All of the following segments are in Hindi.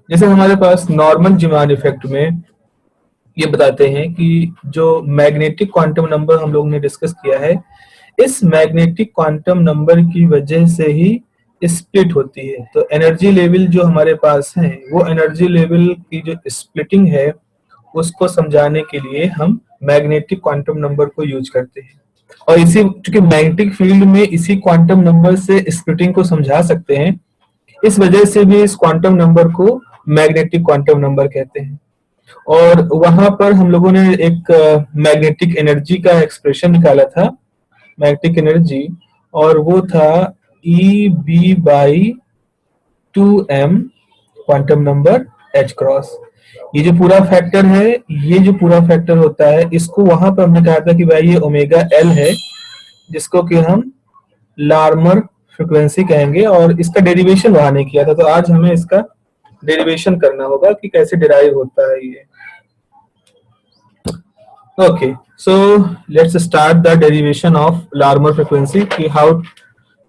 जैसे हमारे पास नॉर्मल जीमान इफेक्ट में ये बताते हैं कि जो मैग्नेटिक क्वांटम नंबर हम लोग ने डिस्कस किया है, इस मैग्नेटिक क्वांटम नंबर की वजह से ही स्प्लिट होती है। तो एनर्जी लेवल जो हमारे पास है, वो एनर्जी लेवल की जो स्प्लिटिंग है उसको समझाने के लिए हम मैग्नेटिक क्वांटम नंबर को यूज करते हैं। और इसी, चूंकि मैग्नेटिक फील्ड में इसी क्वांटम नंबर से स्प्लिटिंग को समझा सकते हैं, इस वजह से भी इस क्वांटम नंबर को मैग्नेटिक क्वांटम नंबर कहते हैं। और वहां पर हम लोगों ने एक मैग्नेटिक एनर्जी का एक्सप्रेशन निकाला था, मैग्नेटिक एनर्जी, और वो था E B by 2m quantum number h cross. ये जो पूरा फैक्टर है, ये जो पूरा फैक्टर होता है, इसको वहां पर हमने कहा था कि भाई ये ओमेगा एल है, जिसको कि हम लार्मर फ्रीक्वेंसी कहेंगे, और इसका डेरिवेशन वहां नहीं किया था, तो आज हमें इसका डेरिवेशन करना होगा कि कैसे डिराइव होता है ये। Okay, so let's start the derivation of Larmor frequency. कि how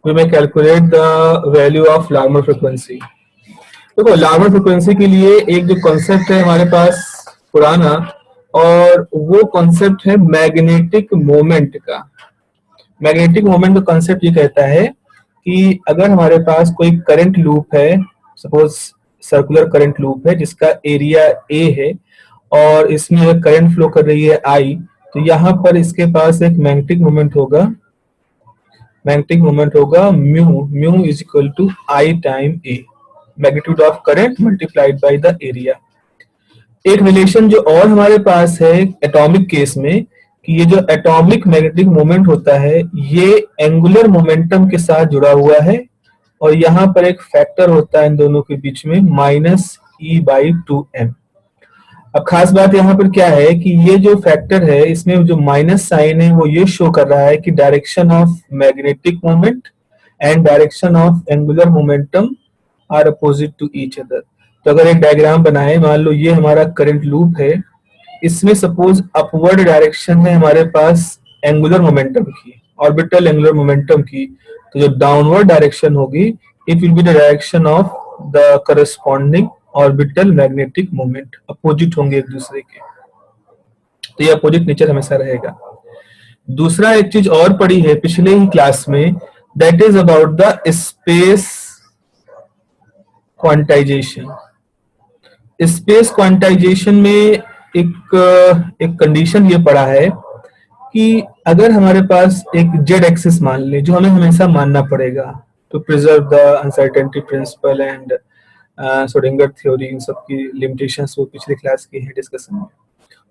we may calculate the value of Larmor frequency. देखो, लार्मर फ्रिक्वेंसी के लिए एक जो कॉन्सेप्ट है हमारे पास पुराना, और वो कॉन्सेप्ट है मैग्नेटिक मोमेंट का। मैग्नेटिक मोमेंट का कॉन्सेप्ट ये कहता है कि अगर हमारे पास कोई करंट लूप है, सपोज सर्कुलर करंट लूप है जिसका एरिया ए है, और इसमें अगर करंट फ्लो कर रही है आई, तो यहाँ पर इसके पास एक मैग्नेटिक मोमेंट होगा, mu is equal to I time A, magnitude of current multiplied by the area. एक रिलेशन जो और हमारे पास है एटॉमिक केस में, कि ये जो एटॉमिक मैग्नेटिक मोमेंट होता है ये एंगुलर मोमेंटम के साथ जुड़ा हुआ है, और यहाँ पर एक फैक्टर होता है इन दोनों के बीच में -e/2m। अब खास बात यहाँ पर क्या है कि ये जो फैक्टर है, इसमें जो माइनस साइन है वो ये शो कर रहा है कि direction of magnetic moment and direction of angular momentum are opposite to each other. तो अगर एक डायग्राम बनाए, मान लो ये हमारा करंट लूप है, इसमें सपोज अपवर्ड डायरेक्शन है हमारे पास एंगुलर मोमेंटम की, ऑर्बिटल एंगुलर मोमेंटम की, तो जो डाउनवर्ड डायरेक्शन होगी it will be the direction of the corresponding orbital magnetic moment, opposite होंगे एक दूसरे के, तो ये अपोजिट नेचर हमेशा रहेगा। दूसरा एक चीज और पढ़ी है पिछले ही क्लास में, that is about the space quantization. Space quantization में एक कंडीशन ये पड़ा है कि अगर हमारे पास एक जेड एक्सिस मान ले, जो हमें हमेशा मानना पड़ेगा to preserve the uncertainty principle and Schrodinger theory, इन सब की लिमिटेशंस वो पिछले क्लास की है डिस्कशन में,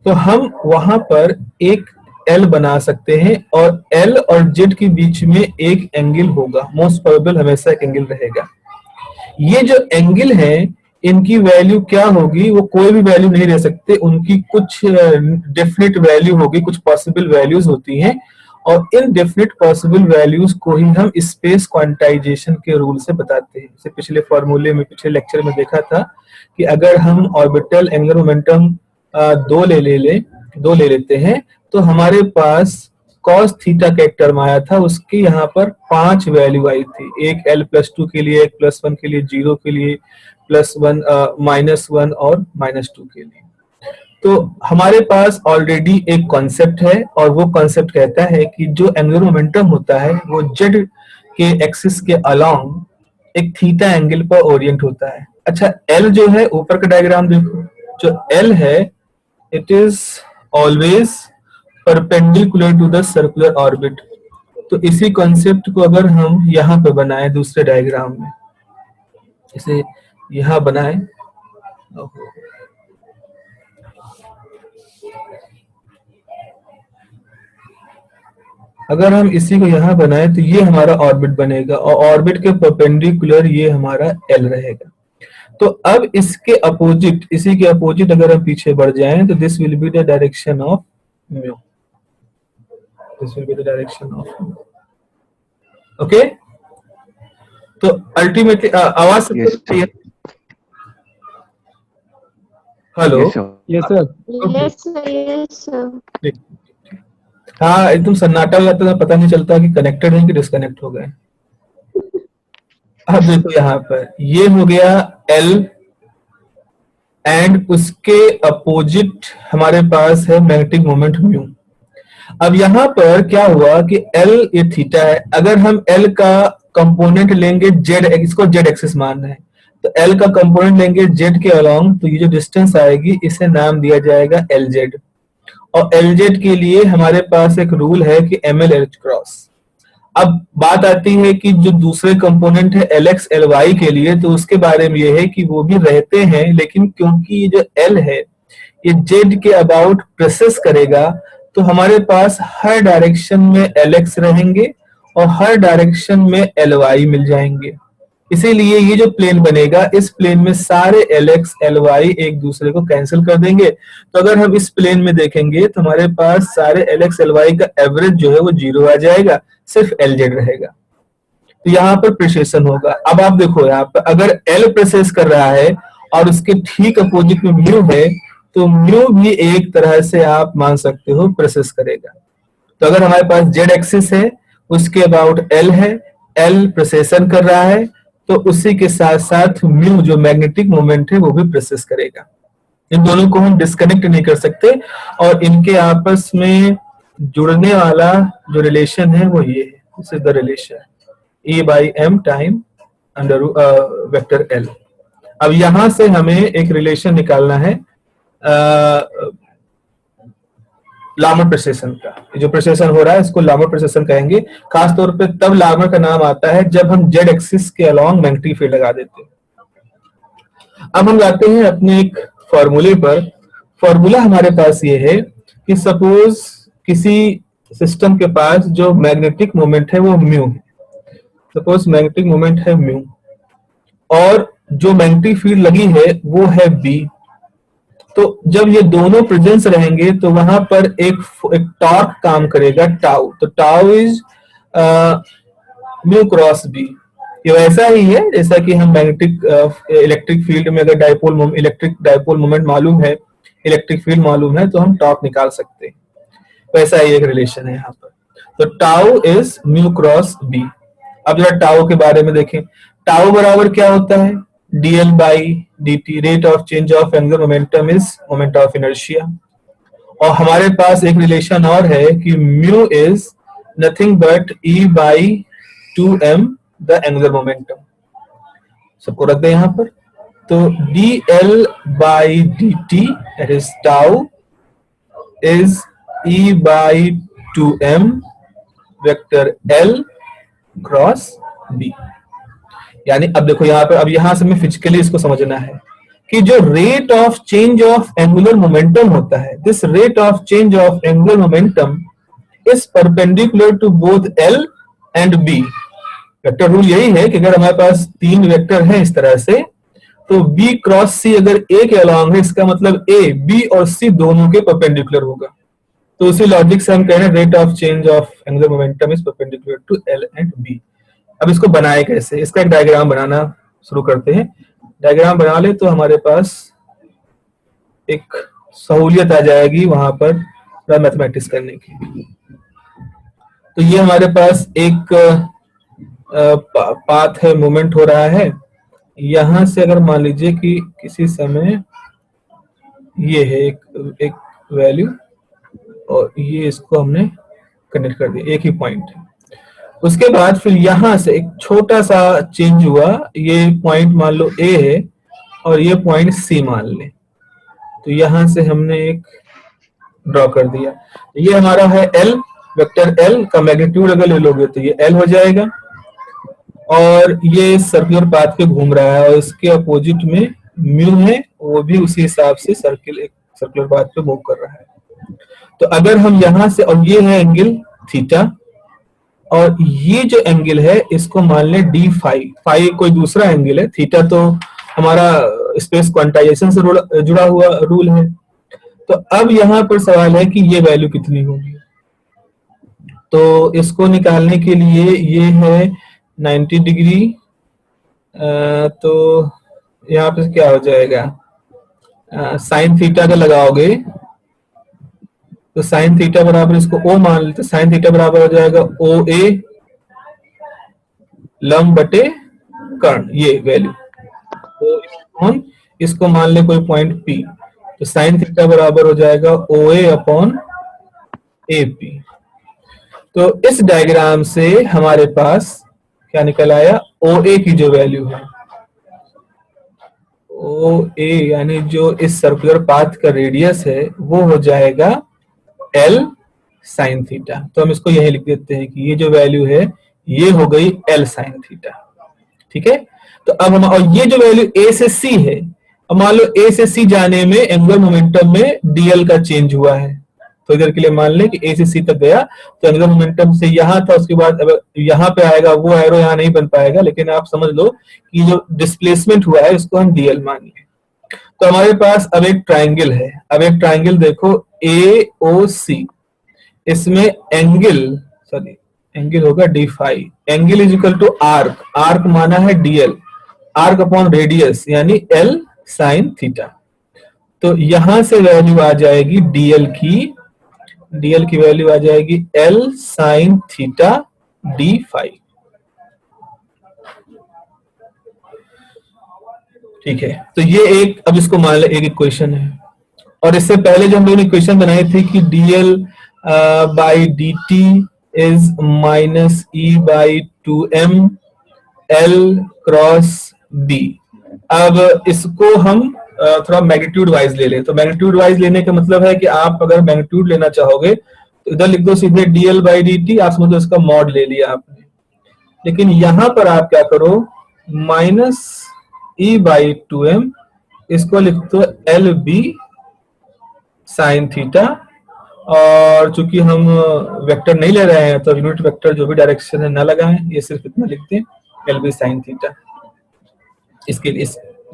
तो हम वहां पर एक एल बना सकते हैं, और एल और जेड के बीच में एक एंगल होगा, मोस्ट प्रोबेबल हमेशा एक एंगल रहेगा। ये जो एंगल है इनकी वैल्यू क्या होगी, वो कोई भी वैल्यू नहीं रह सकते, उनकी कुछ डेफिनेट वैल्यू होगी, कुछ पॉसिबल वैल्यूज होती हैं, और इन डेफिनेट पॉसिबल वैल्यूज को ही हम स्पेस क्वांटाइजेशन के रूल से बताते हैं। जैसे पिछले फॉर्मूले में, पिछले लेक्चर में देखा था कि अगर हम ऑर्बिटल एंगुलर मोमेंटम दो ले लेते हैं, तो हमारे पास कॉस थीटा का एक टर्म आया था, उसकी यहाँ पर 5 वैल्यू आई थी, एक l+2 के लिए, एक +1 के लिए, 0 के लिए, +1, -1 और -2 के लिए। तो हमारे पास ऑलरेडी एक कॉन्सेप्ट है, और वो कॉन्सेप्ट कहता है कि जो एंगुलर मोमेंटम होता है वो जेड के एक्सिस के अलोंग एक थीटा एंगल पर ओरिएंट होता है। अच्छा, एल जो है, ऊपर का डायग्राम देखो, जो एल है it is always perpendicular to the circular orbit. तो इसी कॉन्सेप्ट को अगर हम यहाँ पे बनाए दूसरे डायग्राम में, इसे यहाँ बनाए, अगर हम इसी को यहाँ बनाए तो ये हमारा ऑर्बिट बनेगा, और ऑर्बिट के परपेंडिकुलर ये हमारा एल रहेगा। तो अब इसके अपोजिट, इसी के अपोजिट अगर हम पीछे बढ़ जाएं, तो this will be the direction of mu, this will be the direction of mu. Okay, तो अल्टीमेटली आवाज सुनिए। Hello, yes sir. Yes sir. हाँ, एकदम सन्नाटा हो जाता है, पता नहीं चलता कि कनेक्टेड है कि डिस्कनेक्ट हो गए। अब देखो यहाँ पर ये हो गया एल, एंड उसके अपोजिट हमारे पास है मैग्नेटिक मोमेंट म्यू। अब यहाँ पर क्या हुआ कि L ये थीटा है, अगर हम L का कंपोनेंट लेंगे जेड, इसको जेड एक्सिस मानना है, तो L का कंपोनेंट लेंगे जेड के अलोंग, तो ये जो डिस्टेंस आएगी इसे नाम दिया जाएगा LZ। और LZ के लिए हमारे पास एक रूल है कि ML क्रॉस। अब बात आती है कि जो दूसरे कंपोनेंट है LX LY के लिए, तो उसके बारे में ये है कि वो भी रहते हैं, लेकिन क्योंकि ये जो L है ये Z के अबाउट प्रेसेस करेगा, तो हमारे पास हर डायरेक्शन में LX रहेंगे और हर डायरेक्शन में LY मिल जाएंगे। इसीलिए ये जो प्लेन बनेगा, इस प्लेन में सारे LX LY एक दूसरे को कैंसिल कर देंगे। तो अगर हम इस प्लेन में देखेंगे तो हमारे पास सारे LX LY का एवरेज जो है वो 0 आ जाएगा, सिर्फ LZ रहेगा। तो यहाँ पर प्रेसेशन होगा। अब आप देखो यहाँ पर अगर L प्रेसेस कर रहा है और उसके ठीक अपोजिट में म्यू है, तो म्यू भी एक तरह से आप मान सकते हो प्रेसेस करेगा। तो अगर हमारे पास जेड एक्सिस है, उसके अबाउट L है, L प्रेसेशन कर रहा है, तो उसी के साथ साथ म्यू जो मैग्नेटिक मोमेंट है वो भी प्रेसेस करेगा। इन दोनों को हम डिस्कनेक्ट नहीं कर सकते, और इनके आपस में जुड़ने वाला जो रिलेशन है वो ये है, this is the relation E/m time under vector L। अब यहां से हमें एक रिलेशन निकालना है लार्मर प्रेसेशन का। जो प्रेसेशन हो रहा है इसको लार्मर प्रेसेशन कहेंगे। खास तौर पे तब लार्मर का नाम आता है जब हम जेड एक्सिस के अलोंग मैग्नेटिक फील्ड लगा देते हैं। अब हम जाते हैं अपने एक फॉर्मूले पर। फॉर्मूला हमारे पास ये है कि सपोज किसी सिस्टम के पास जो मैग्नेटिक मोमेंट है वो म्यू है, सपोज मैग्नेटिक मोमेंट है म्यू, और जो मैग्नेटिक फील्ड लगी है वो है बी। तो जब ये दोनों प्रेजेंस रहेंगे तो वहां पर एक टॉर्क काम करेगा टाउ। तो tau is mu cross B. ये वैसा ही है जैसा कि हम मैग्नेटिक इलेक्ट्रिक फील्ड में अगर इलेक्ट्रिक डाइपोल मोमेंट मालूम है, इलेक्ट्रिक फील्ड मालूम है, तो हम टॉर्क निकाल सकते हैं। वैसा ही एक रिलेशन है यहाँ पर। तो tau is mu cross B. अब जरा टाउ के बारे में देखें। टाउ बराबर क्या होता है? dl by dt, rate of change of angular momentum is moment of inertia. और हमारे पास एक रिलेशन और है कि mu is nothing but e by 2m the angular momentum. सबको रख दे यहाँ पर। तो dl by dt that is tau is e by 2m vector l cross b। यानी अब देखो यहाँ पर, अब यहां से हमें फिजिकली इसको समझना है कि जो rate of change of angular momentum होता है, this rate of change of angular momentum is perpendicular to both L and B। Vector rule यही है कि अगर हमारे पास तीन वेक्टर हैं इस तरह से, तो B क्रॉस C अगर A के अलोंग है, इसका मतलब A, B और C दोनों के परपेंडिकुलर होगा। तो उसी लॉजिक से हम कह रहे हैं rate of change of angular momentum is perpendicular to L and B। अब इसको बनाए कैसे, इसका एक डायग्राम बनाना शुरू करते हैं। डायग्राम बना ले तो हमारे पास एक सहूलियत आ जाएगी वहां पर मैथमेटिक्स करने की। तो ये हमारे पास एक पाथ है, मूवमेंट हो रहा है। यहां से अगर मान लीजिए कि किसी समय ये है एक वैल्यू, और ये इसको हमने कनेक्ट कर दिया, एक ही पॉइंट है। उसके बाद फिर यहां से एक छोटा सा चेंज हुआ, ये पॉइंट मान लो A है और ये पॉइंट C मान लें। तो यहां से हमने एक ड्रॉ कर दिया। ये हमारा है L, वेक्टर L का मैग्नीट्यूड अगर ले लोगे तो ये L हो जाएगा, और ये सर्कुलर पाथ पे घूम रहा है और इसके अपोजिट में म्यू है, वो भी उसी हिसाब से सर्कुलर पाथ पे मूव कर रहा है। तो अगर हम यहां से, और ये है एंगल थीटा, और ये जो एंगल है इसको मान लें डी फाई कोई दूसरा एंगल है, थीटा तो हमारा स्पेस क्वांटाइजेशन से जुड़ा हुआ रूल है। तो अब यहाँ पर सवाल है कि ये वैल्यू कितनी होगी। तो इसको निकालने के लिए ये है 90 डिग्री, तो यहाँ पे क्या हो जाएगा, साइन थीटा का लगाओगे तो साइन थीटा बराबर, इसको O मान लेते, साइन थीटा बराबर हो जाएगा OA लंब बटे कर्ण, ये वैल्यू। तो इसको मान ले कोई पॉइंट P, तो साइन थीटा बराबर हो जाएगा OA अपॉन AP। तो इस डायग्राम से हमारे पास क्या निकल आया, OA की जो वैल्यू है, OA यानी जो इस सर्कुलर पाथ का रेडियस है वो हो जाएगा L साइन थीटा। तो हम इसको यही लिख देते हैं कि ये जो वैल्यू है ये हो गई L साइन थीटा। ठीक है, तो अब हम, और ये जो वैल्यू A से C है, अब मान लो A से C जाने में एंगुलर मोमेंटम में dl का चेंज हुआ है, तो इधर के लिए मान लें कि A से C तक गया, तो एंगुलर मोमेंटम से यहां था, उसके बाद अब यहां पे आएगा, वो एरो यहां नहीं बन पाएगा, लेकिन आप समझ लो कि जो डिस्प्लेसमेंट हुआ है उसको हम dl मानिए। तो हमारे पास अब एक ट्राइंगल है, अब एक ट्राइंगल देखो AOC, इसमें एंगल, सॉरी एंगल होगा d phi, angle is equal to arc, arc माना है dl, आर्क अपॉन रेडियस यानी L साइन थीटा। तो यहां से वैल्यू आ जाएगी dl की वैल्यू आ जाएगी L sine theta d phi. ठीक है, तो ये एक, अब इसको मान ले एक इक्वेशन है, और इससे पहले जो हम लोगों ने इक्वेशन बनाई थी कि dl by dt is minus e by 2m L cross b। अब इसको हम थोड़ा मैग्नीट्यूड वाइज ले लें, तो मैग्नीट्यूड वाइज लेने का मतलब है कि आप अगर मैग्नीट्यूड लेना चाहोगे तो इधर लिख दो सीधे dl बाई dt, आप समझ लो इसका मॉड ले लिया आपने, लेकिन यहां पर आप क्या करो, माइनस e बाई 2m, इसको लिख दो एल बी साइन थीटा, और चूंकि हम वेक्टर नहीं ले रहे हैं तो यूनिट वेक्टर जो भी डायरेक्शन है ना लगाएं, ये सिर्फ इतना लिख दें एल बी साइन थीटा। इसके लिए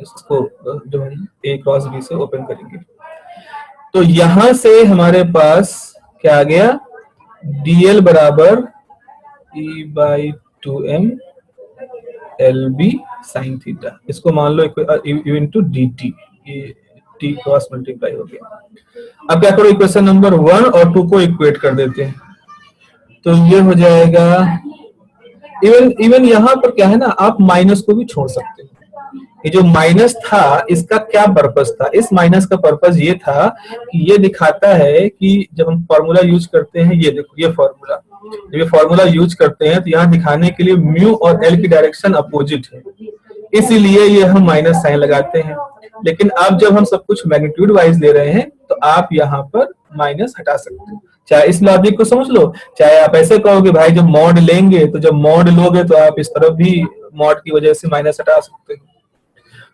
इसको जो है ए क्रॉस बी से ओपन करेंगे, तो यहां से हमारे पास क्या आ गया, dl बराबर e by 2m L B sine theta, इसको मान लो इनटू डी टी, ये टी क्रॉस मल्टीप्लाई हो गया। अब क्या करो, इक्वेशन नंबर 1 और 2 को इक्वेट कर देते हैं, तो ये हो जाएगा, इवन यहाँ पर क्या है ना, आप माइनस को भी छोड़ सकते हैं। ये जो माइनस था इसका क्या पर्पस था, इस माइनस का पर्पस ये था कि ये दिखाता है कि जब हम फॉर्मूला यूज करते हैं, ये देखो ये फॉर्मूला, जब ये फॉर्मूला यूज करते हैं तो यहाँ दिखाने के लिए म्यू और एल की डायरेक्शन अपोजिट है, इसीलिए ये हम माइनस साइन लगाते हैं। लेकिन अब जब हम सब कुछ मैग्नीट्यूड वाइज ले रहे हैं तो आप यहाँ पर माइनस हटा सकते हो, चाहे इस लॉजिक को समझ लो, चाहे आप ऐसे कहोगे भाई जब मॉड लेंगे, तो जब मॉड लोगे तो आप इस तरफ भी मॉड की वजह से माइनस हटा सकते हो,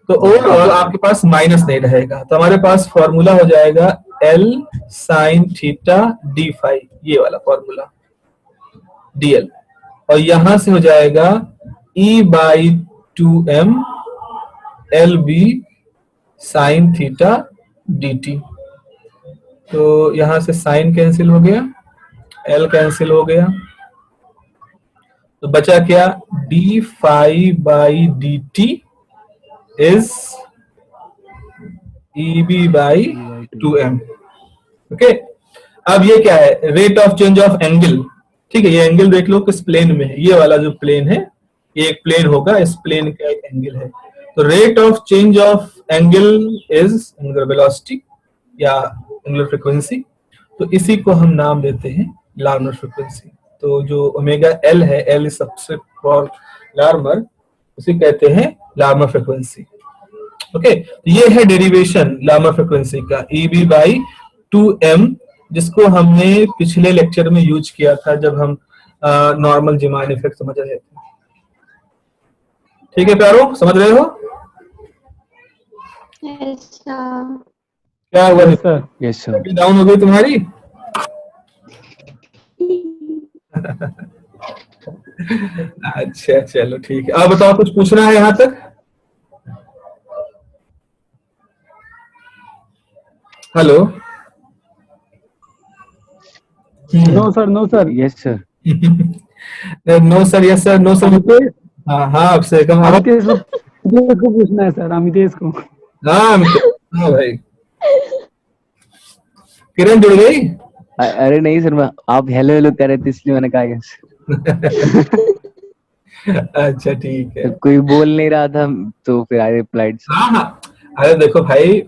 तो ओवरऑल आपके पास माइनस नहीं रहेगा। तो हमारे पास फॉर्मूला हो जाएगा L sine theta d phi, ये वाला फॉर्मूला dl, और यहां से हो जाएगा e by 2m L B sine theta dt। तो यहां से साइन कैंसिल हो गया, l कैंसिल हो गया, तो बचा क्या, d phi by d t is E B by 2m। Okay, अब ये क्या है, rate of change of angle. ठीक है, ये एंगल देख लो किस प्लेन में है, ये वाला जो प्लेन है, ये एक प्लेन होगा, इस प्लेन का एक एंगल है, तो rate of change of angle is angular velocity या एंगुलर फ्रीक्वेंसी, तो इसी को हम नाम देते हैं लार्मर फ्रीक्वेंसी। तो जो ओमेगा एल है, L is subset for Larmor, उसे कहते हैं लार्मर फ्रीक्वेंसी। ओके, ये है डेरिवेशन लार्मर फ्रीक्वेंसी का, ई बी बाई 2m, जिसको हमने पिछले लेक्चर में यूज किया था जब हम नॉर्मल जीमान इफेक्ट समझ रहे थे। ठीक है प्यारो, समझ रहे हो? क्या हुआ सर? Yes sir. डाउन हो गई तुम्हारी? अच्छा चलो ठीक है, अब बताओ कुछ पूछना है यहाँ तक? Hello? No sir, no sir, yes sir. No sir, yes sir, no sir. हाँ हाँ, आपसे कम अमितेश को पूछना है सर, अमितेश को। हाँ हाँ भाई, किरण जुड़ गई? अरे नहीं सर, मैं आप हेलो हेलो कह रहे थे इसलिए मैंने कहा यस। अच्छा ठीक है, कोई बोल नहीं रहा था तो फिर आई रिप्लाइड। हाँ हाँ, अरे देखो भाई,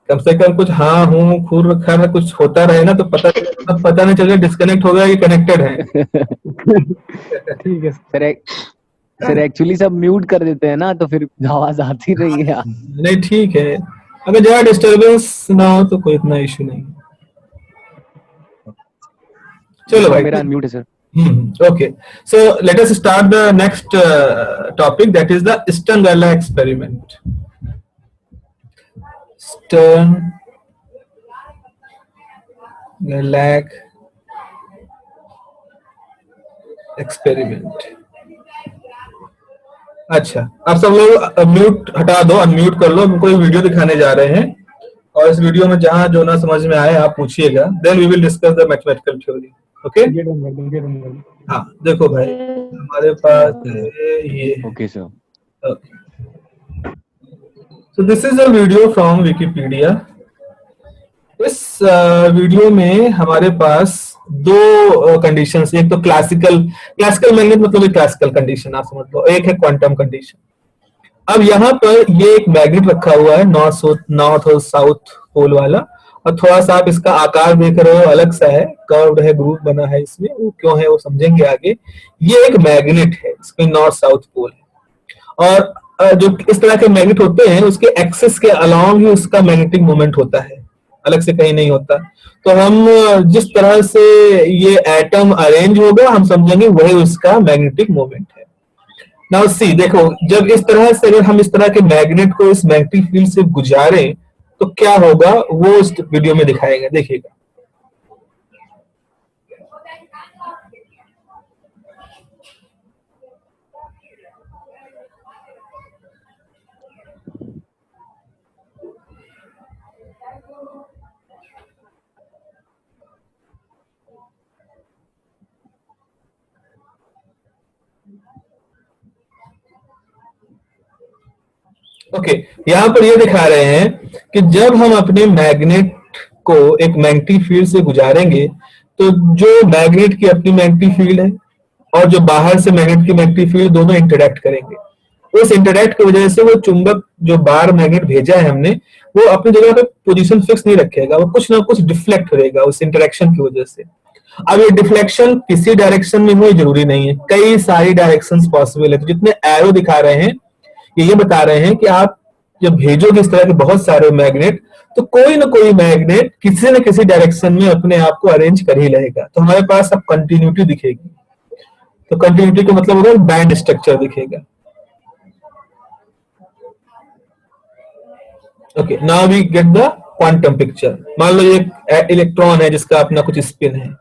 कम से कम कुछ हाँ हूँ खूर रखा है, कुछ होता रहे ना, तो पता नहीं चले डिस्कनेक्ट हो गया कि कनेक्टेड है। ठीक है सर। सर एक्चुअली सब म्यूट कर देते हैं ना, तो फिर आवाज आती नहीं है। नहीं ठीक है, अगर ज्यादा डिस्टरबेंस ना हो तो कोई इतना इशू नहीं है। चलो सर भाई। मेरा अनम्यूट है sir. Okay, so let us start the next topic, that is the Stern-Gerlach experiment. Stern-Gerlach experiment. अच्छा, आप सब लोग म्यूट हटा दो, अनम्यूट कर लो, हम कोई वीडियो दिखाने जा रहे हैं, और इस वीडियो में जहां जो ना समझ में आए आप पूछिएगा, then we will discuss the mathematical theory. Okay. Get on कर दो, गेट ऑन कर दो। हाँ देखो भाई, हमारे Yes, पास sir. ये है। Okay sir. So this is a video from Wikipedia. इस वीडियो में हमारे पास दो कंडीशंस, एक तो क्लासिकल क्लासिकल मैग्नेट मतलब क्लासिकल कंडीशन आप समझ लो, एक है क्वांटम कंडीशन। अब यहाँ पर ये एक मैग्नेट रखा हुआ है, नॉर्थ और साउथ पोल वाला, और थोड़ा सा आप इसका आकार देख रहे हो, अलग सा है, कर्व्ड है, ग्रुप बना है इसमें, वो क्यों है वो समझेंगे आगे। ये एक मैग्नेट है, इसमें नॉर्थ साउथ पोल है, और जो इस तरह के मैग्नेट होते हैं उसके एक्सिस के अलावा भी उसका मैग्नेटिक मोमेंट होता है, अलग से कहीं नहीं होता। तो हम जिस तरह से ये एटम अरेंज होगा हम समझेंगे वही उसका मैग्नेटिक मोमेंट है। नाउ सी, देखो, जब इस तरह से अगर हम इस तरह के मैग्नेट को इस मैग्नेटिक फील्ड से गुजारें तो क्या होगा वो इस वीडियो में दिखाएंगे, देखिएगा। ओके, यहाँ पर ये दिखा रहे हैं कि जब हम अपने मैग्नेट को एक मैग्नेटिक फील्ड से गुजारेंगे तो जो मैग्नेट की अपनी मैग्नेटिक फील्ड है और जो बाहर से मैग्नेट की मैग्नेटिक फील्ड, दोनों इंटरेक्ट करेंगे। उस इंटरेक्ट की वजह से वो चुंबक जो बाहर मैग्नेट भेजा है हमने, वो अपनी जगह पे पोजीशन फिक्स नहीं रखेगा, वो कुछ ना कुछ डिफ्लेक्ट करेगा उस इंटरेक्शन की वजह से। अब ये डिफ्लेक्शन किसी डायरेक्शन में हो जरूरी नहीं है, कई सारी डायरेक्शंस पॉसिबल है। तो जितने एरो दिखा रहे हैं ये बता रहे हैं कि आप जब भेजोगे इस तरह के बहुत सारे मैग्नेट, तो कोई ना कोई मैग्नेट किसी न किसी डायरेक्शन में अपने आप को अरेंज कर ही रहेगा, तो हमारे पास अब कंटिन्यूटी दिखेगी। तो कंटिन्यूटी का मतलब होगा बैंड स्ट्रक्चर दिखेगा। Okay, now we get the quantum picture. मान लो ये एक इलेक्ट्रॉन है जिसका अपना कुछ स्पिन है।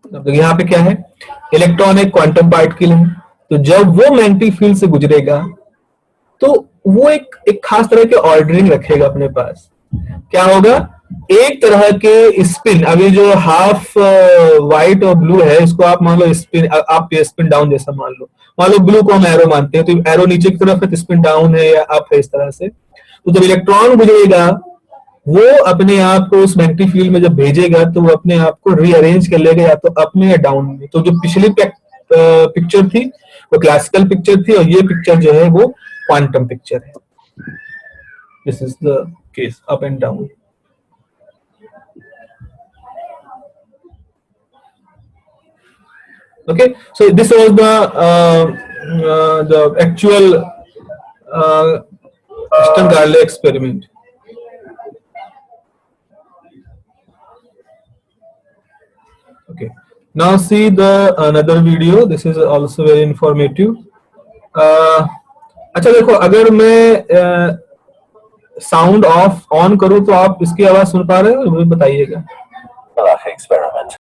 अब यहाँ पे क्या है, इलेक्ट्रॉन एक क्वांटम पार्टिकल है, तो जब वो मैग्नेटिक फील्ड से गुजरेगा तो वो एक खास तरह के ऑर्डरिंग रखेगा अपने पास। क्या होगा, एक तरह के स्पिन, अभी जो हाफ व्हाइट और ब्लू है इसको आप मान लो स्पिन, आप स्पिन डाउन जैसा मान लो ब्लू को हम एरो मानते हैं, तो एरो नीचे की तरफ है तो स्पिन डाउन है या अप है, इस तरह से। तो जब इलेक्ट्रॉन गुजरेगा वो अपने आप को उस मैग्नेटिक फील्ड में जब भेजेगा तो वो अपने आप को रीअरेंज कर लेगा, या तो अप में या डाउन में। तो जो पिछली पिक्चर थी वो क्लासिकल पिक्चर थी, और ये पिक्चर जो है वो क्वांटम पिक्चर है। This is the case, up and down. Okay, so this was the actual Stern-Gerlach experiment. Okay, now see the another video. This is also very informative. अच्छा देखो, अगर मैं साउंड ऑफ ऑन करूं तो आप इसकी आवाज सुन पा रहे हो, मुझे बताइएगा। एक्सपेरिमेंट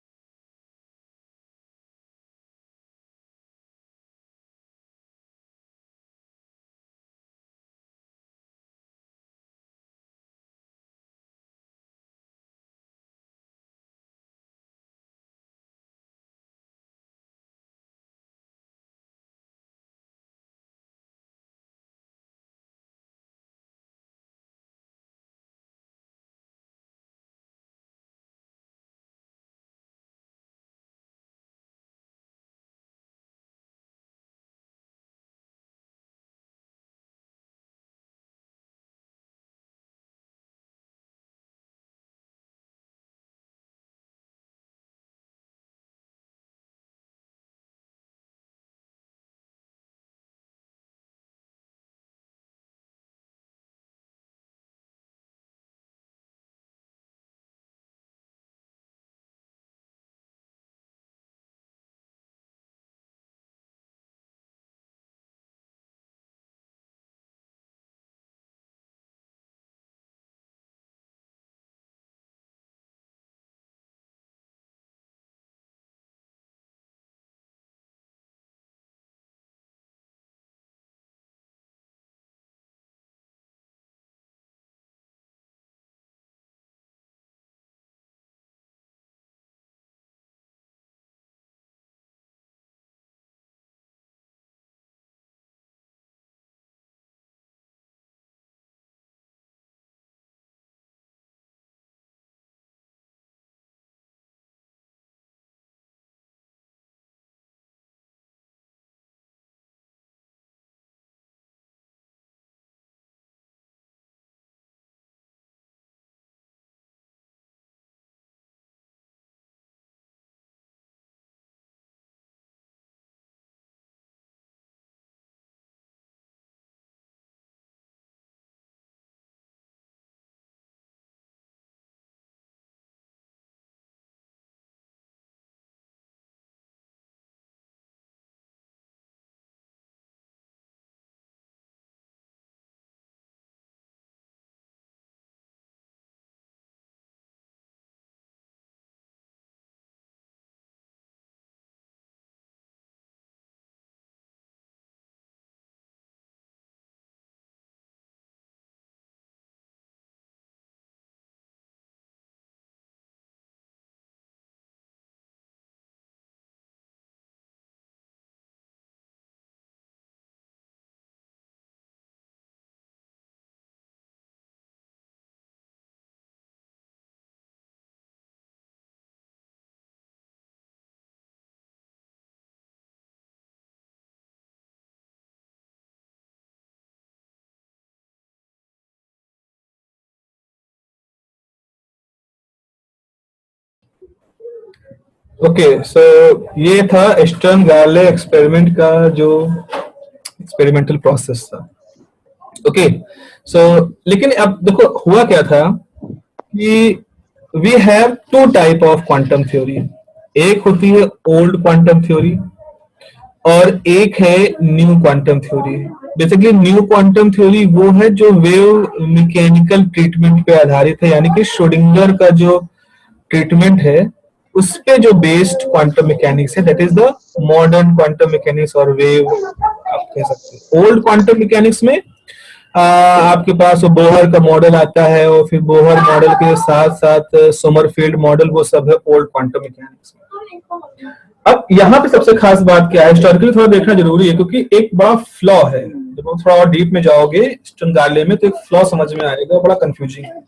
ओके, सो ये था स्टर्न गार्ले एक्सपेरिमेंट का जो एक्सपेरिमेंटल प्रोसेस था। ओके, सो लेकिन अब देखो हुआ क्या था कि we have two type of quantum theory. एक होती है ओल्ड क्वांटम थ्योरी और एक है new quantum theory. Basically new quantum theory वो है जो वेव मैकेनिकल ट्रीटमेंट पे आधारित है, यानी कि श्रोडिंगर का जो ट्रीटमेंट है उस पे जो बेस्ड क्वांटम मैकेनिक्स है, that is the modern quantum mechanics और वेव आप कह सकते हैं। ओल्ड क्वांटम मैकेनिक्स में आपके पास वो बोहर का मॉडल आता है और फिर बोहर मॉडल के साथ साथ सोमरफील्ड मॉडल, वो सब है ओल्ड क्वांटम मैकेनिक्स में। अब यहाँ पे सबसे खास बात क्या है, हिस्टोरिकली थोड़ा देखना जरूरी है क्योंकि एक बड़ा फ्लॉ है। जब हम थोड़ा और डीप में जाओगे स्टर्न गार्ले में तो एक फ्लॉ समझ में आएगा, बड़ा कंफ्यूजिंग है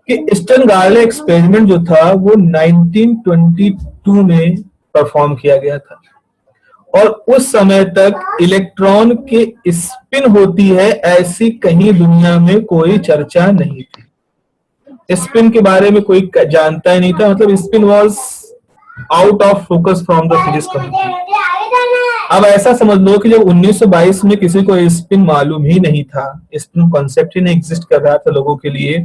कि स्टर्न गार्ले एक्सपेरिमेंट जो था वो 1922 में परफॉर्म किया गया था और उस समय तक इलेक्ट्रॉन के स्पिन होती है ऐसी कहीं दुनिया में कोई चर्चा नहीं थी। स्पिन के बारे में कोई जानता ही नहीं था, मतलब spin was out of focus from the physics community. अब ऐसा समझ लो कि जब 1922 में किसी को स्पिन मालूम ही नहीं था, स्पिन कॉन्सेप्ट ही नहीं एग्जिस्ट कर रहा था लोगों के लिए,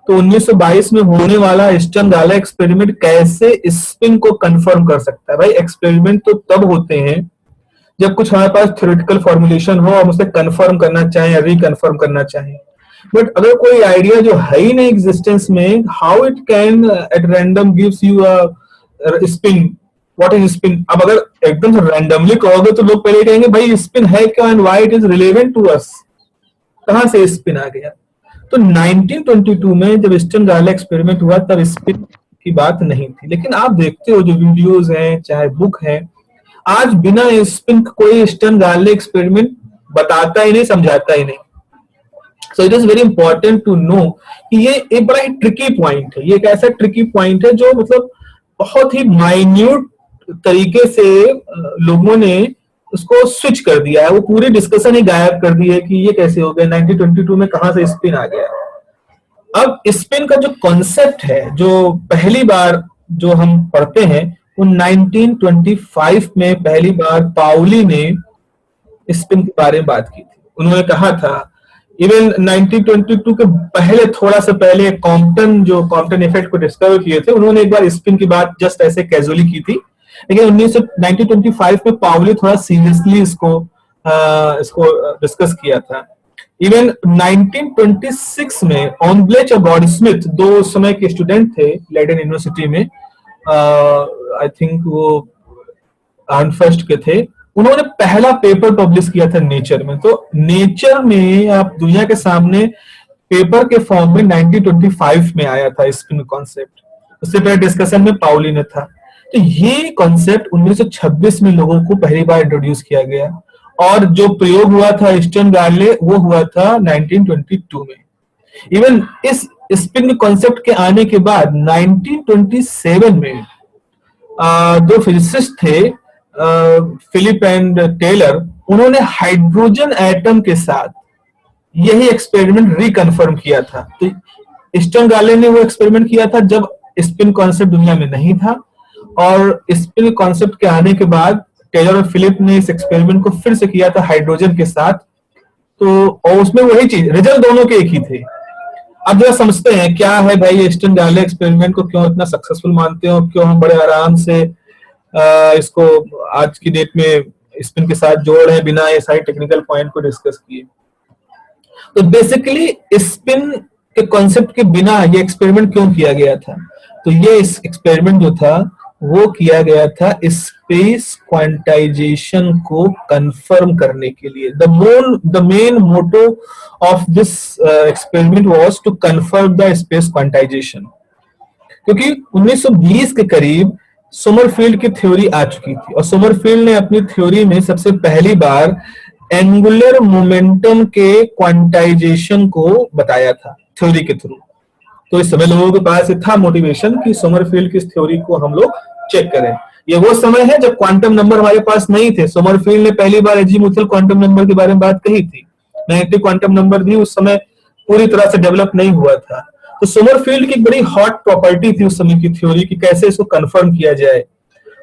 तो 1922 में होने वाला स्टर्न गार्ले एक्सपेरिमेंट कैसे स्पिन को कंफर्म कर सकता है? भाई एक्सपेरिमेंट तो तब होते हैं जब कुछ हमारे पास थ्योरेटिकल फॉर्मुलेशन हो और उसे कंफर्म करना चाहें या रिकन्फर्म करना चाहें। बट अगर कोई आइडिया जो है ही नहीं एग्जिस्टेंस में, how it can at random gives you a spin, what is spin? अब अगर एकदम से रैंडमली कहोगे तो लोग पहले कहेंगे भाई स्पिन है क्या and why it is relevant to us, कहां से स्पिन आ गया? तो 1922 में जब स्टर्न गार्ले एक्सपेरिमेंट हुआ तब स्पिन की बात नहीं थी। लेकिन आप देखते हो जो वीडियोस हैं चाहे बुक है, आज बिना स्पिन कोई स्टर्न गार्ले एक्सपेरिमेंट बताता ही नहीं, समझाता ही नहीं। So it is very important to know कि ये एक बड़ा ही ट्रिकी पॉइंट है। ये एक ऐसा ट्रिकी पॉइंट है जो मतलब बहुत ही माइन्यूट तरीके से लोगों ने उसको स्विच कर दिया है, वो पूरी डिस्कशन ही गायब कर दी है कि ये कैसे हो गया, 1922 में कहां से स्पिन आ गया। अब स्पिन का जो कॉन्सेप्ट है जो पहली बार जो हम पढ़ते हैं वो 1925 में पहली बार पाउली ने स्पिन के बारे में बात की थी। उन्होंने कहा था, इवन 1922 के पहले थोड़ा सा पहले कॉम्पटन इफेक्ट को डिस्कवर किए थे, उन्होंने एक बार स्पिन की बात जस्ट ऐसे कैजुअली की थी। लेकिन 1925 में पाउली थोड़ा सीरियसली इसको डिस्कस किया था। इवन 1926 में ऑनब्लेच और गॉडस्मिथ, दो उस समय के स्टूडेंट थे लेडन यूनिवर्सिटी में, आई थिंक वो फर्स्ट के थे, उन्होंने पहला पेपर पब्लिश किया था नेचर में। तो नेचर में आप दुनिया के सामने पेपर के फॉर्म में 1925 में आया था स्पिन कॉन्सेप्ट। उससे पहले डिस्कशन में पाउली ने था। तो ये कॉन्सेप्ट 1926 में लोगों को पहली बार इंट्रोड्यूस किया गया और जो प्रयोग हुआ था स्टर्न गार्ले वो हुआ था 1922 में। इवन इस स्पिन कॉन्सेप्ट के आने के बाद 1927 में दो फिजिसिस्ट थे फिलिप एंड टेलर, उन्होंने हाइड्रोजन एटम के साथ यही एक्सपेरिमेंट रिकन्फर्म किया था। तो स्टर्न गार्ले ने वो एक्सपेरिमेंट किया था जब स्पिन कॉन्सेप्ट दुनिया में नहीं था, और स्पिन कॉन्सेप्ट के आने के बाद टेलर और फिलिप ने इस एक्सपेरिमेंट को फिर से किया था हाइड्रोजन के साथ। तो और उसमें वही चीज, रिजल्ट दोनों के एक ही थे। अब जरा समझते हैं क्या है भाई स्टर्न गार्ले एक्सपेरिमेंट को क्यों इतना सक्सेसफुल मानते हो, क्यों हम बड़े आराम से इसको आज की डेट में स्पिन के साथ जोड़ रहे हैं बिना ये सारे टेक्निकल पॉइंट को डिस्कस किए। तो बेसिकली स्पिन के कॉन्सेप्ट के बिना ये एक्सपेरिमेंट क्यों किया गया था? तो ये इस एक्सपेरिमेंट जो था वो किया गया था स्पेस क्वांटाइजेशन को कंफर्म करने के लिए। The main motto of this experiment was to confirm the space quantization, क्योंकि 1920 के करीब सोमरफील्ड की थ्योरी आ चुकी थी और सोमरफील्ड ने अपनी थ्योरी में सबसे पहली बार एंगुलर मोमेंटम के क्वांटाइजेशन को बताया था थ्योरी के थ्रू। तो इस समय लोगों के पास था मोटिवेशन कि सोमरफील्ड की थ्योरी को हम लोग चेक करें। ये वो समय है जब क्वांटम नंबर हमारे पास नहीं थे। सोमरफील्ड ने पहली बार एजीमुथल क्वांटम नंबर के बारे में बात कही थी। नेगेटिव क्वांटम नंबर भी उस समय पूरी तरह से डेवलप नहीं हुआ था। तो सोमरफील्ड की एक बड़ी हॉट प्रॉपर्टी थी उस समय की थ्योरी कि कैसे इसको कंफर्म किया जाए।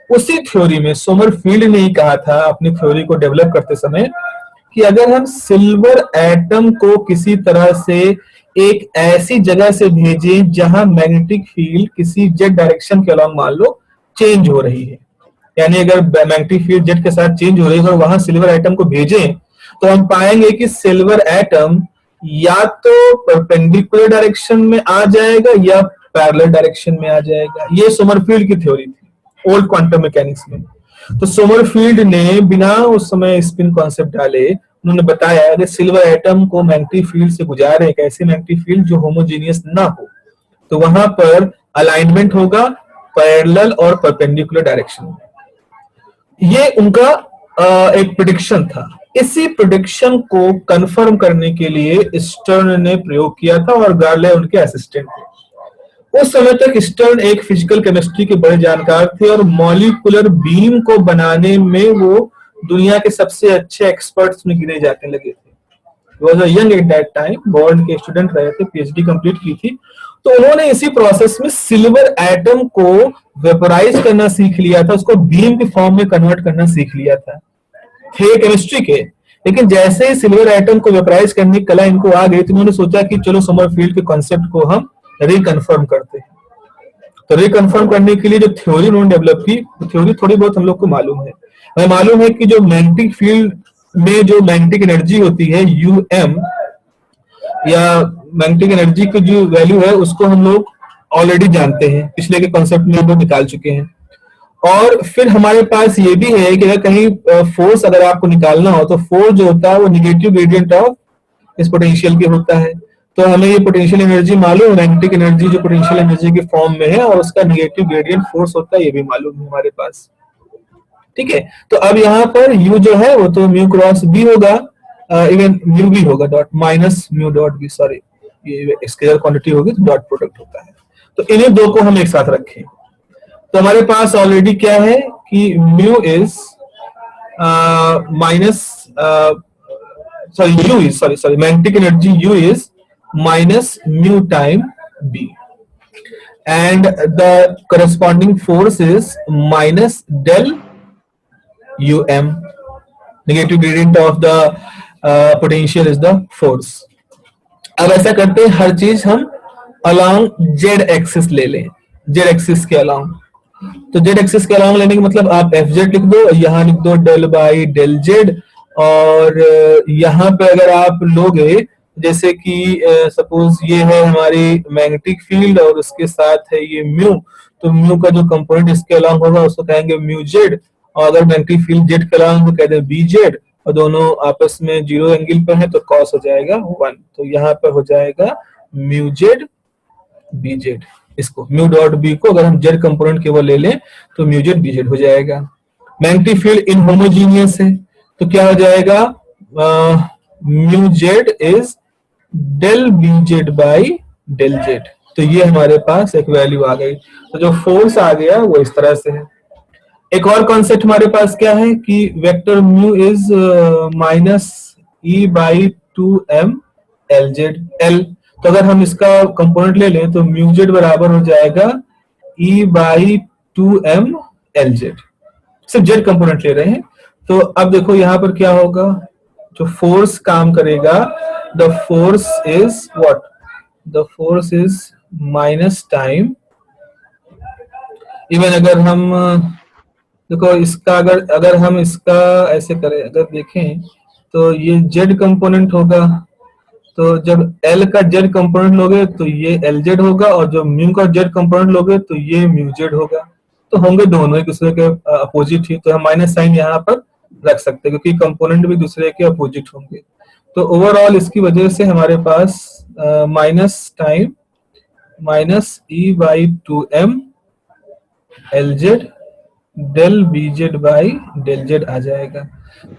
उसी थ्योरी में सोमरफील्ड ने ही कहा था अपनी थ्योरी को डेवलप करते समय कि अगर हम सिल्वर एटम को किसी तरह से एक ऐसी जगह से भेजें जहां मैग्नेटिक फील्ड किसी जेड डायरेक्शन के अलॉन्ग मान लो चेंज हो रही है, यानी अगर मैग्नेटिक फील्ड जेड के साथ चेंज हो रही है और वहां सिल्वर एटम को भेजें, तो हम पाएंगे कि सिल्वर एटम या तो परपेंडिकुलर डायरेक्शन में आ जाएगा या पैरेलल डायरेक्शन में आ जाएगा। ये सोमरफील्ड की थ्योरी थी ओल्ड क्वांटम मैकेनिक्स में। तो सोमरफील्ड ने बिना उस समय स्पिन कॉन्सेप्ट डाले उन्होंने बताया अगर सिल्वर एटम को मैग्नेटिक फील्ड से गुजारे, एक ऐसी मैग्नेटिक फील्ड जो होमोजीनियस ना हो, तो वहां पर अलाइनमेंट होगा पैरेलल और परपेंडिकुलर डायरेक्शन में। ये उनका एक प्रेडिक्शन था। इसी प्रेडिक्शन को कंफर्म करने के लिए स्टर्न ने प्रयोग किया था और गार्ले उनके असिस्टेंट थे। उस समय तक स्टर्न एक फिजिकल केमिस्ट्री के बड़े जानकार थे और मॉलिक्यूलर बीम को बनाने में वो दुनिया के सबसे अच्छे एक्सपर्ट्स में गिने जाने लगे थे। He was a young at that time, born के स्टूडेंट रहे थे, पीएचडी कंप्लीट की थी। तो उन्होंने इसी प्रोसेस में सिल्वर एटम को वेपोराइज करना सीख लिया था, उसको बीम के फॉर्म में कन्वर्ट करना सीख लिया था। थे केमिस्ट्री के, लेकिन जैसे ही सिल्वर एटम को वेपोराइज करने की कला इनको आ गई तो उन्होंने सोचा कि चलो सोमरफील्ड के कॉन्सेप्ट को हम रिकन्फर्म करते हैं। तो रिकन्फर्म करने के लिए जो थ्योरी उन्होंने डेवलप की, थ्योरी थोड़ी बहुत हम लोग को मालूम है। हमें मालूम है कि जो मैग्नेटिक फील्ड में जो मैग्नेटिक एनर्जी होती है यूएम, या मैग्नेटिक एनर्जी की जो वैल्यू है उसको हम लोग ऑलरेडी जानते हैं, पिछले के कॉन्सेप्ट में हम लोग निकाल चुके हैं। और फिर हमारे पास ये भी है कि अगर कहीं फोर्स अगर आपको निकालना हो तो फोर्स जो होता है वो निगेटिव ग्रेडियंट ऑफ इस पोटेंशियल के होता है। तो हमें ये पोटेंशियल एनर्जी मालूम है, मैग्नेटिक एनर्जी जो पोटेंशियल एनर्जी के फॉर्म में है और उसका निगेटिव ग्रेडियंट फोर्स होता है, ये भी मालूम है हमारे पास। ठीक है, तो अब यहाँ पर यू जो है वो तो म्यू क्रॉस बी होगा, इवन म्यू भी होगा dot minus mu dot B, sorry ये स्केलर क्वांटिटी होगी तो डॉट प्रोडक्ट होता है। तो इन्हें दो को हम एक साथ रखें तो हमारे पास ऑलरेडी क्या है कि mu is minus sorry U is sorry magnetic energy U is minus mu time B and the corresponding force is minus del um. Negative gradient of the potential is the force. अब ऐसा करते हैं हर चीज हम along z एक्सिस ले लें, z एक्सिस के along। तो z एक्सिस के along लेने का मतलब आप fz लिख दो, यहाँ लिख दो del बाई del z, और यहाँ पे अगर आप लोगे जैसे कि सपोज ये है हमारी मैग्नेटिक फील्ड और उसके साथ है ये म्यू, तो म्यू का जो कंपोनेंट इसके अलॉन्ग होगा उसको कहेंगे म्यू जेड, और अगर मैग्नेटिक फील्ड जेड के अलॉन्ग तो कहते हैं बी जेड, और दोनों आपस में जीरो एंगल पे है तो कॉस हो जाएगा 1। तो यहाँ पर हो जाएगा म्यू जेड बी जेड। इसको म्यू डॉट बी को अगर हम जेड कंपोनेंट केवल ले लें तो म्यू जेड बी जेड हो जाएगा। मैग्नेटिक फील्ड इनहोमोजीनियस है तो क्या हो जाएगा, mu Z is del B Z by del Z. तो ये हमारे पास एक वैल्यू आ गई। तो जो फोर्स आ गया वो इस तरह से है। एक और कॉन्सेप्ट हमारे पास क्या है कि vector mu is minus E by 2m L Z L. तो अगर हम इसका कंपोनेंट ले लें तो म्यू जेड बराबर हो जाएगा ई बाई 2m एल जेड। सिर्फ जेड कंपोनेंट ले रहे हैं। तो अब देखो यहाँ पर क्या होगा, जो फोर्स काम करेगा, the force is what, the force is minus time. Even अगर हम देखो इसका अगर हम इसका ऐसे करें, अगर देखें तो ये जेड कंपोनेंट होगा, तो जब एल का जेड कंपोनेंट लोगे तो ये एल जेड होगा, और जब म्यू का जेड कंपोनेंट लोगे तो ये म्यू जेड होगा। तो होंगे दोनों एक दूसरे के अपोजिट ही, तो हम माइनस साइन यहाँ पर रख सकते हैं क्योंकि कंपोनेंट भी दूसरे के अपोजिट होंगे। तो ओवरऑल इसकी वजह से हमारे पास minus time minus E by 2m L Z del B Z by del Z आ जाएगा।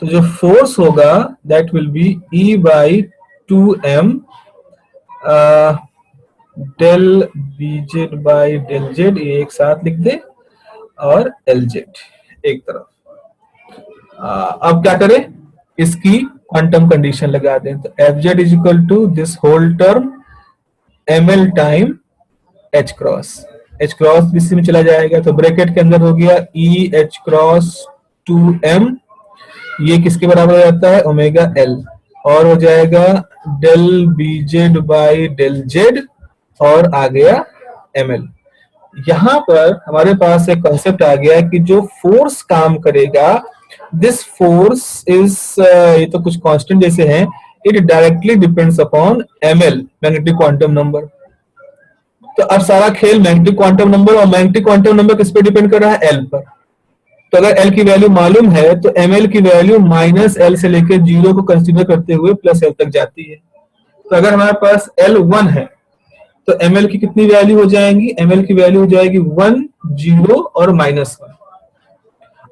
तो जो फोर्स होगा that will be E by 2m del B Z by del Z, ये एक साथ लिख दे, और एल जेड एक तरफ। अब क्या करें, इसकी क्वांटम कंडीशन लगा दें। तो F Z is equal to this whole term ml time h cross. h cross इसी में चला जाएगा, तो ब्रैकेट के अंदर हो गया E h क्रॉस 2m, ये किसके बराबर हो जाता है, ओमेगा l, और हो जाएगा del bz by del z, और आ गया ml। यहां पर हमारे पास एक कॉन्सेप्ट आ गया कि जो फोर्स काम करेगा, दिस फोर्स इज, ये तो कुछ कांस्टेंट जैसे हैं, it directly depends upon ml, magnetic quantum number. तो अब सारा खेल मैग्नेटिक क्वांटम नंबर, और मैग्नेटिक क्वांटम नंबर किस पे डिपेंड कर रहा है, L पर। तो अगर L की वैल्यू मालूम है तो ml की वैल्यू -L से लेकर 0 को कंसीडर करते हुए +L तक जाती है। तो अगर हमारे पास L 1 है तो ml की कितनी वैल्यू हो जाएंगी, ml की वैल्यू हो जाएगी 1, 0 और -1।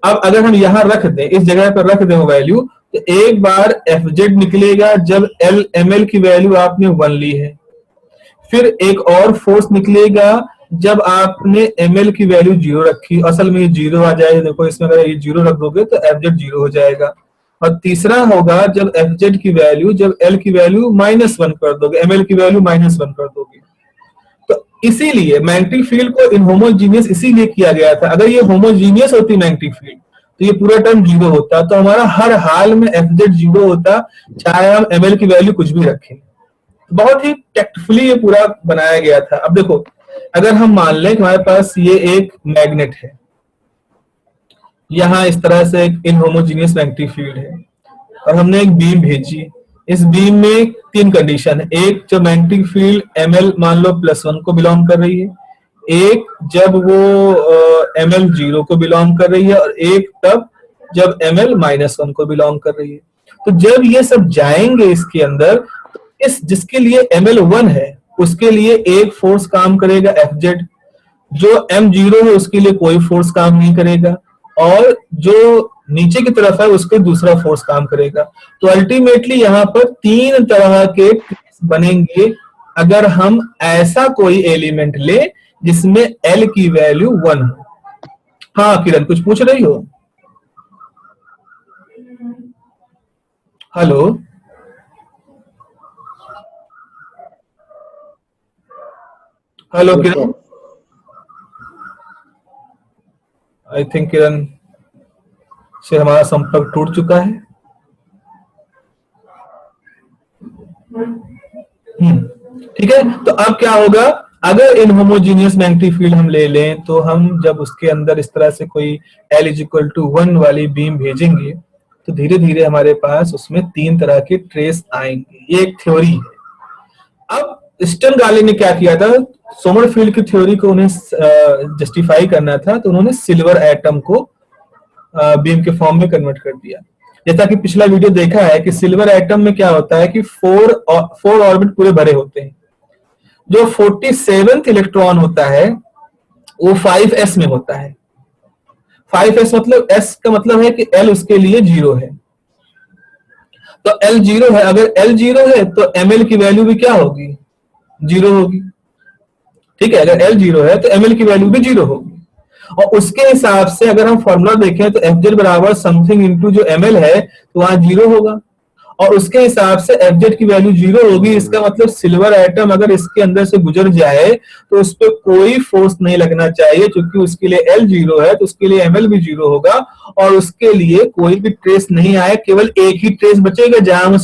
अब अगर हम यहां रख दें, इस जगह पर रख दें वो वैल्यू, तो एक बार fz निकलेगा जब ml की वैल्यू आपने 1 ली है। फिर एक और फोर्स निकलेगा जब आपने ml की वैल्यू 0 रखी, असल में ये 0 आ जाएगा, देखो इसमें अगर ये 0 रख दोगे तो fz 0 हो जाएगा। और तीसरा होगा जब fz की वैल्यू, जब l की वैल्यू -1 कर दोगे, ml की वैल्यू -1 कर दोगे। तो इसीलिए मैग्नेटिक फील्ड को इनहोमोजीनियस इसीलिए किया गया था। अगर ये होमोजीनियस होती मैग्नेटिक फील्ड तो ये पूरा टर्म 0 होता, तो हमारा हर हाल में fz 0 होता, चाहे हम ml की वैल्यू कुछ भी रखें। बहुत ही टैक्टफुली ये पूरा बनाया गया था। अब देखो, अगर हम मान लें कि हमारे पास ये एक मैग्नेट है, यहाँ इस तरह से एक इनहोमोजीनियस मैग्नेटिक फील्ड है, और हमने एक बीम भेजी। इस बीम में 3 कंडीशन है। एक, जब मैग्नेटिक फील्ड ml मान लो +1 को बिलोंग कर रही है, एक जब वो ml 0 को बिलोंग कर रही है, और एक तब जब ml -1 को बिलोंग कर रही है। तो जब ये सब जाएंगे इसके अंदर, इस जिसके लिए ml 1 है उसके लिए एक फोर्स काम करेगा fz, जो m0 है उसके लिए कोई फोर्स काम नहीं करेगा, और जो नीचे की तरफ है उसके दूसरा फोर्स काम करेगा। तो अल्टीमेटली यहाँ पर 3 तरह के बनेंगे अगर हम ऐसा कोई एलिमेंट ले जिसमें L की वैल्यू 1 हो। हाँ किरण, कुछ पूछ रही हो? Hello, hello Kiran, I think Kiran से हमारा संपर्क टूट चुका है। ठीक है, तो अब क्या होगा, अगर इनहोमोजीनियस मैग्नेटिक फील्ड हम ले लें, तो हम जब उसके अंदर इस तरह से कोई L = 1 वाली बीम भेजेंगे, तो धीरे धीरे हमारे पास उसमें 3 तरह के ट्रेस आएंगे। ये एक थ्योरी है। अब स्टर्न गार्लिन ने क्या किया था, सोमरफील्ड की थ्योरी को उन्हें जस्टिफाई करना था, तो उन्होंने सिल्वर एटम को बीम के फॉर्म में कन्वर्ट कर दिया। जैसा कि पिछला वीडियो देखा है कि सिल्वर एटम में क्या होता है कि 4 ऑर्बिट पूरे भरे होते हैं। जो 47th इलेक्ट्रॉन होता है वो 5s में होता है। 5s मतलब s का मतलब है कि L उसके लिए 0 है, तो L 0 है। अगर L 0 है तो ml की वैल्यू भी क्या होगी, 0 होगी। ठीक है, अगर L 0 है तो ml की वैल्यू भी 0 होगी। और उसके हिसाब से अगर हम फॉर्मूला देखें तो fz बराबर समथिंग इनटू जो ml है तो वहां 0 होगा, और उसके हिसाब से fz की वैल्यू 0 होगी। इसका मतलब सिल्वर एटम अगर इसके अंदर से गुजर जाए तो उस पर कोई फोर्स नहीं लगना चाहिए, क्योंकि उसके लिए L 0 है तो उसके लिए ml भी 0 होगा, और उसके लिए कोई भी ट्रेस नहीं आए, केवल एक ही ट्रेस बचेगा जहां वो